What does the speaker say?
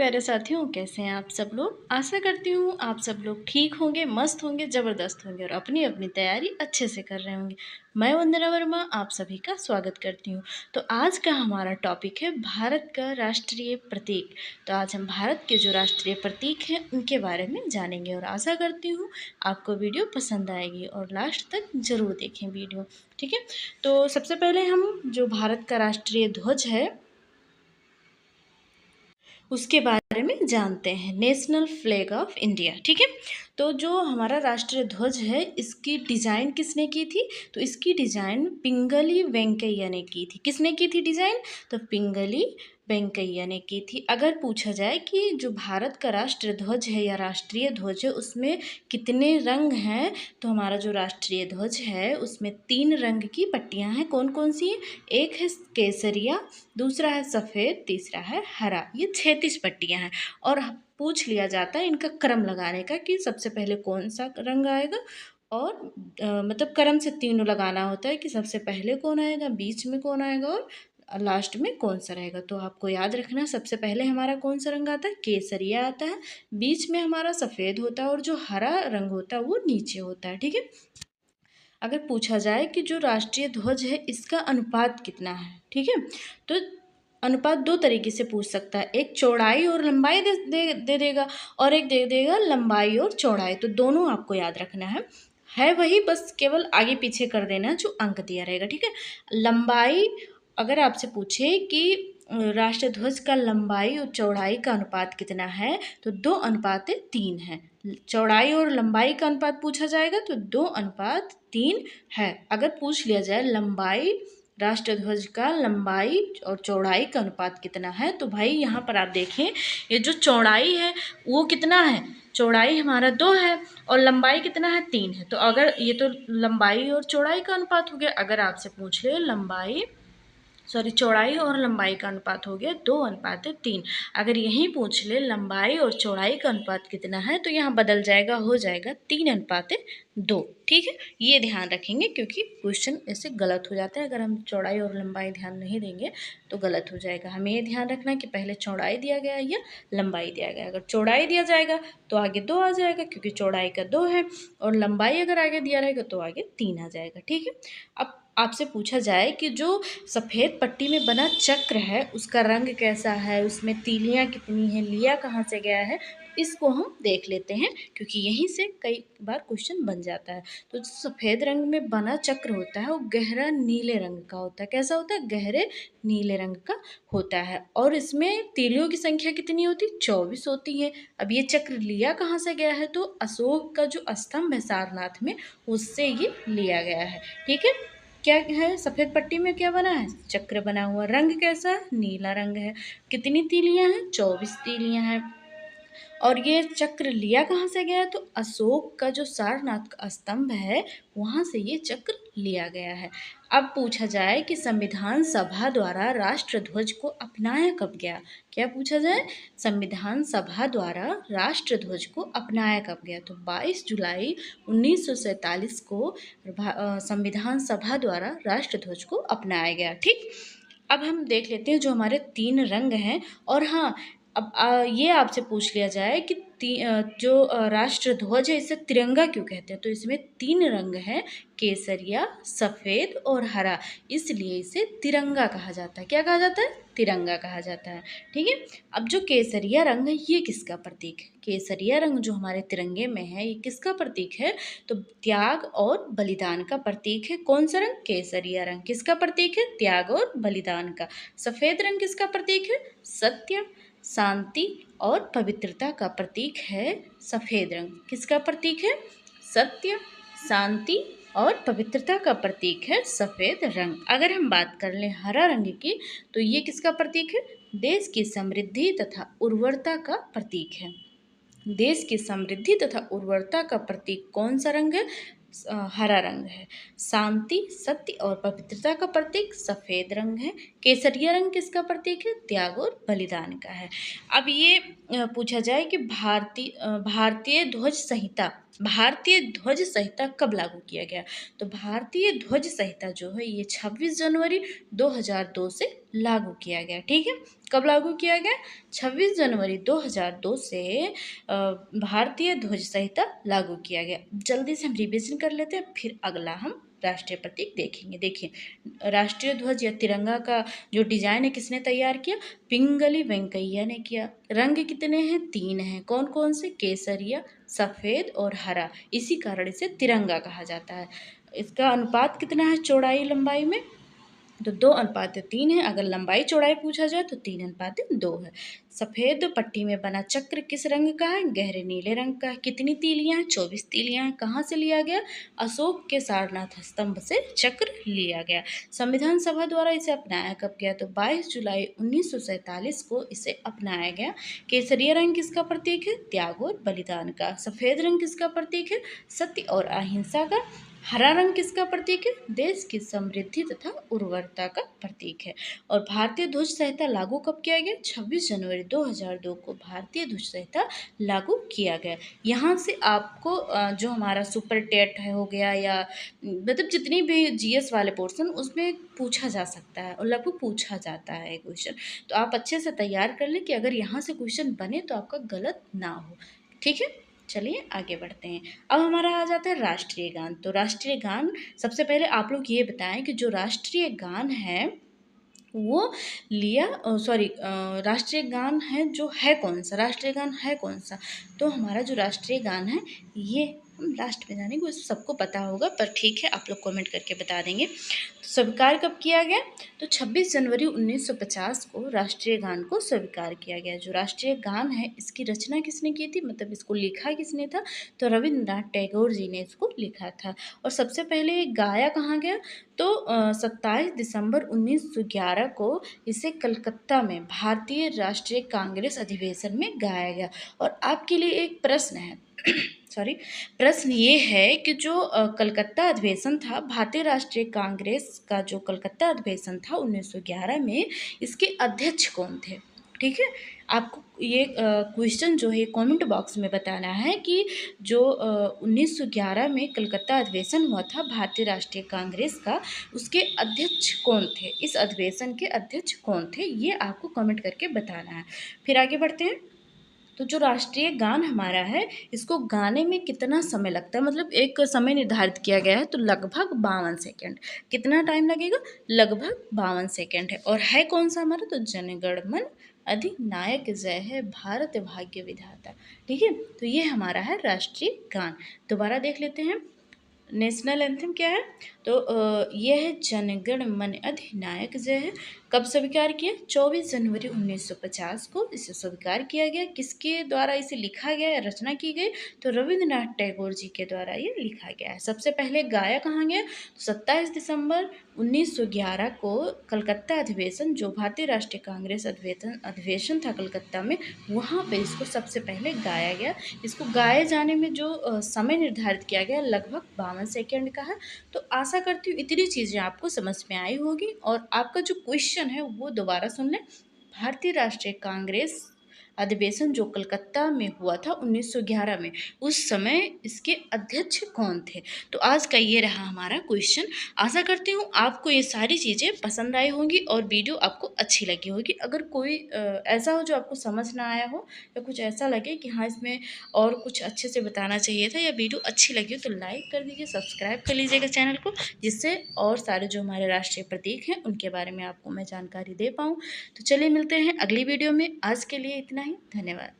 प्यारे साथियों, कैसे हैं आप सब लोग। आशा करती हूँ आप सब लोग ठीक होंगे, मस्त होंगे, ज़बरदस्त होंगे और अपनी अपनी तैयारी अच्छे से कर रहे होंगे। मैं वंदना वर्मा आप सभी का स्वागत करती हूँ। तो आज का हमारा टॉपिक है भारत का राष्ट्रीय प्रतीक। तो आज हम भारत के जो राष्ट्रीय प्रतीक हैं उनके बारे में जानेंगे और आशा करती हूँ आपको वीडियो पसंद आएगी और लास्ट तक ज़रूर देखें वीडियो। ठीक है, तो सबसे पहले हम जो भारत का राष्ट्रीय ध्वज है उसके बारे में जानते हैं। National flag of India. ठीक है, तो जो हमारा राष्ट्रीय ध्वज है इसकी डिज़ाइन किसने की थी? तो इसकी डिज़ाइन पिंगली वेंकैया ने की थी। किसने की थी डिज़ाइन? तो पिंगली वेंकैया ने की थी। अगर पूछा जाए कि जो भारत का राष्ट्रीय ध्वज है या राष्ट्रीय ध्वज है उसमें कितने रंग हैं, तो हमारा जो राष्ट्रीय ध्वज है उसमें 3 रंग की पट्टियां हैं। कौन कौन सी हैं? एक है केसरिया, दूसरा है सफ़ेद, तीसरा है हरा। ये 36 पट्टियां हैं और पूछ लिया जाता है इनका क्रम लगाने का कि सबसे पहले कौन सा रंग आएगा और मतलब क्रम से तीनों लगाना होता है कि सबसे पहले कौन आएगा, बीच में कौन आएगा और लास्ट में कौन सा रहेगा। तो आपको याद रखना, सबसे पहले हमारा कौन सा रंग आता है? केसरिया आता है, बीच में हमारा सफ़ेद होता है और जो हरा रंग होता है वो नीचे होता है। ठीक है, अगर पूछा जाए कि जो राष्ट्रीय ध्वज है इसका अनुपात कितना है, ठीक है, तो अनुपात 2 तरीके से पूछ सकता है। एक चौड़ाई और लंबाई दे देगा और एक दे देगा लंबाई और चौड़ाई। तो दोनों आपको याद रखना है वही, बस केवल आगे पीछे कर देना जो अंक दिया रहेगा। ठीक है, लंबाई अगर आपसे पूछे कि राष्ट्रीय ध्वज का लंबाई और चौड़ाई का अनुपात कितना है, तो 2:3 है। चौड़ाई और लंबाई का अनुपात पूछा जाएगा तो 2:3 है। अगर पूछ लिया जाए लंबाई, राष्ट्रीय ध्वज का लंबाई और चौड़ाई का अनुपात कितना है, तो भाई यहाँ पर आप देखें ये जो चौड़ाई है वो कितना है? चौड़ाई हमारा 2 है और लंबाई कितना है? 3 है। तो अगर ये तो लंबाई और चौड़ाई का अनुपात हो गया। अगर आपसे पूछ ले चौड़ाई और लंबाई का अनुपात हो गया 2:3। अगर यही पूछ ले लंबाई और चौड़ाई का अनुपात कितना है, तो यहाँ बदल जाएगा, हो जाएगा 3:2। ठीक है, ये ध्यान रखेंगे क्योंकि क्वेश्चन ऐसे गलत हो जाता है। अगर हम चौड़ाई और लंबाई ध्यान नहीं देंगे तो गलत हो जाएगा। हमें ये ध्यान रखना है कि पहले चौड़ाई दिया गया है या लंबाई दिया गया है। अगर चौड़ाई दिया जाएगा तो आगे 2 आ जाएगा क्योंकि चौड़ाई का 2 है, और लंबाई अगर आगे दिया रहेगा तो आगे 3 आ जाएगा। ठीक है, अब आपसे पूछा जाए कि जो सफ़ेद पट्टी में बना चक्र है उसका रंग कैसा है, उसमें तीलियां कितनी हैं, लिया कहाँ से गया है, इसको हम देख लेते हैं क्योंकि यहीं से कई बार क्वेश्चन बन जाता है। तो जो सफ़ेद रंग में बना चक्र होता है वो गहरा नीले रंग का होता है। कैसा होता है? गहरे नीले रंग का होता है और इसमें तीलियों की संख्या कितनी होती है? 24 होती है। अब ये चक्र लिया कहाँ से गया है? तो अशोक का जो स्तंभ है सारनाथ में, उससे ये लिया गया है। ठीक है, क्या है? सफ़ेद पट्टी में क्या बना है? चक्र बना हुआ। रंग कैसा है? नीला रंग है। कितनी तीलियां हैं? 24 तीलियां हैं। और ये चक्र लिया कहाँ से गया? तो अशोक का जो सारनाथ का स्तंभ है वहाँ से ये चक्र लिया गया है। अब पूछा जाए कि संविधान सभा द्वारा राष्ट्र ध्वज को अपनाया कब गया? क्या पूछा जाए? संविधान सभा द्वारा राष्ट्र ध्वज को अपनाया कब गया? तो 22 जुलाई 1947 को संविधान सभा द्वारा राष्ट्र ध्वज को अपनाया गया। ठीक, अब हम देख लेते हैं जो हमारे 3 रंग हैं। और हाँ, अब ये आपसे पूछ लिया जाए कि जो राष्ट्र ध्वज है इसे तिरंगा क्यों कहते हैं? तो इसमें 3 रंग हैं, केसरिया, सफ़ेद और हरा, इसलिए इसे तिरंगा कहा जाता है। क्या कहा जाता है? तिरंगा कहा जाता है। ठीक है, अब जो केसरिया रंग है ये किसका प्रतीक है? केसरिया रंग जो हमारे तिरंगे में है ये किसका प्रतीक है? तो त्याग और बलिदान का प्रतीक है। कौन सा रंग? केसरिया रंग। किसका प्रतीक है? त्याग और बलिदान का। सफ़ेद रंग किसका प्रतीक है? सत्य, शांति और पवित्रता का प्रतीक है सफ़ेद रंग। किसका प्रतीक है? सत्य, शांति और पवित्रता का प्रतीक है सफ़ेद रंग। अगर हम बात कर लें हरा रंग की, तो ये किसका प्रतीक है? देश की समृद्धि तथा उर्वरता का प्रतीक है। देश की समृद्धि तथा उर्वरता का प्रतीक कौन सा रंग है? हरा रंग है। शांति, सत्य और पवित्रता का प्रतीक सफ़ेद रंग है। केसरिया रंग किसका प्रतीक है? त्याग और बलिदान का है। अब ये पूछा जाए कि भारतीय ध्वज संहिता कब लागू किया गया? तो भारतीय ध्वज संहिता जो है ये 26 जनवरी 2002 से लागू किया गया। ठीक है, कब लागू किया गया? 26 जनवरी 2002 से भारतीय ध्वज संहिता लागू किया गया। जल्दी से हम रिवीजन कर लेते हैं, फिर अगला हम राष्ट्रीय प्रतीक देखेंगे। देखिए, राष्ट्रीय ध्वज या तिरंगा का जो डिजाइन है किसने तैयार किया? पिंगली वेंकैया ने किया। रंग कितने हैं? 3 हैं। कौन कौन से? केसरिया, सफ़ेद और हरा। इसी कारण इसे तिरंगा कहा जाता है। इसका अनुपात कितना है चौड़ाई लंबाई में? तो 2:3 है। अगर लंबाई चौड़ाई पूछा जाए तो 3:2 है। सफ़ेद पट्टी में बना चक्र किस रंग का है? गहरे नीले रंग का है। कितनी तीलियां हैं? 24 तीलियां हैं। कहाँ से लिया गया? अशोक के सारनाथ स्तंभ से चक्र लिया गया। संविधान सभा द्वारा इसे अपनाया कब गया? तो 22 जुलाई 1947 को इसे अपनाया गया। केसरिया रंग किसका प्रतीक है? त्याग और बलिदान का। सफ़ेद रंग किसका प्रतीक है? सत्य और अहिंसा का। हरा रंग किसका प्रतीक है? देश की समृद्धि तथा उर्वरता का प्रतीक है। और भारतीय ध्वज संहिता लागू कब किया गया? 26 जनवरी 2002 को भारतीय ध्वज संहिता लागू किया गया। यहाँ से आपको जो हमारा सुपर टेट है हो गया या मतलब जितनी भी जीएस वाले पोर्सन उसमें पूछा जा सकता है और लगभग पूछा जाता है क्वेश्चन। तो आप अच्छे से तैयार कर लें कि अगर यहाँ से क्वेश्चन बने तो आपका गलत ना हो। ठीक है, चलिए आगे बढ़ते हैं। अब हमारा आ जाता है राष्ट्रीय गान। तो राष्ट्रीय गान सबसे पहले आप लोग ये बताएं कि जो राष्ट्रीय गान है वो लिया सॉरी राष्ट्रीय गान है जो है कौन सा? राष्ट्रीय गान है कौन सा? तो हमारा जो राष्ट्रीय गान है ये हम लास्ट में जानेंगे, वो सबको पता होगा पर ठीक है आप लोग कमेंट करके बता देंगे। तो स्वीकार कब किया गया? तो 26 जनवरी 1950 को राष्ट्रीय गान को स्वीकार किया गया। जो राष्ट्रीय गान है इसकी रचना किसने की थी, मतलब इसको लिखा किसने था? तो रविन्द्रनाथ टैगोर जी ने इसको लिखा था। और सबसे पहले ये गाया कहाँ गया? तो 27 दिसंबर 1911 को इसे कलकत्ता में भारतीय राष्ट्रीय कांग्रेस अधिवेशन में गाया गया। और आपके लिए एक प्रश्न है सॉरी, प्रश्न ये है कि जो कलकत्ता अधिवेशन था, भारतीय राष्ट्रीय कांग्रेस का जो कलकत्ता अधिवेशन था 1911 में, इसके अध्यक्ष कौन थे? ठीक है, आपको ये क्वेश्चन जो है कमेंट बॉक्स में बताना है कि जो 1911 में कलकत्ता अधिवेशन हुआ था भारतीय राष्ट्रीय कांग्रेस का, उसके अध्यक्ष कौन थे? इस अधिवेशन के अध्यक्ष कौन थे? ये आपको कमेंट करके बताना है। फिर आगे बढ़ते हैं। तो जो राष्ट्रीय गान हमारा है इसको गाने में कितना समय लगता है, मतलब एक समय निर्धारित किया गया है, तो लगभग 52 सेकेंड। कितना टाइम लगेगा? लगभग 52 सेकेंड है। और है कौन सा हमारा? तो जनगण मन अधिनायक जय है भारत भाग्य विधाता। ठीक है, तो ये हमारा है राष्ट्रीय गान। दोबारा देख लेते हैं। नेशनल एंथम क्या है? तो यह है जनगण मन अधिनायक जय है। कब स्वीकार किया? 24 जनवरी 1950 को इसे स्वीकार किया गया। किसके द्वारा इसे लिखा गया या रचना की गई? तो रविन्द्रनाथ टैगोर जी के द्वारा ये लिखा गया है। सबसे पहले गाया कहाँ गया? 27 दिसंबर 1911 को कलकत्ता अधिवेशन, जो भारतीय राष्ट्रीय कांग्रेस अधिवेशन था कलकत्ता में, वहाँ पे इसको सबसे पहले गाया गया। इसको गाए जाने में जो समय निर्धारित किया गया लगभग 52 सेकेंड का है। तो आशा करती हूँ इतनी चीज़ें आपको समझ में आई होगी। और आपका जो क्वेश्चन है वो दोबारा सुन लें। भारतीय राष्ट्रीय कांग्रेस अधिवेशन जो कलकत्ता में हुआ था 1911 में, उस समय इसके अध्यक्ष कौन थे? तो आज का ये रहा हमारा क्वेश्चन। आशा करती हूँ आपको ये सारी चीज़ें पसंद आई होंगी और वीडियो आपको अच्छी लगी होगी। अगर कोई ऐसा हो जो आपको समझ ना आया हो या कुछ ऐसा लगे कि हाँ इसमें और कुछ अच्छे से बताना चाहिए था या वीडियो अच्छी लगी हो, तो लाइक कर दीजिए, सब्सक्राइब कर लीजिएगा चैनल को, जिससे और सारे जो हमारे राष्ट्रीय प्रतीक हैं उनके बारे में आपको मैं जानकारी दे पाऊँ। तो चलिए मिलते हैं अगली वीडियो में। आज के लिए इतना ही। धन्यवाद।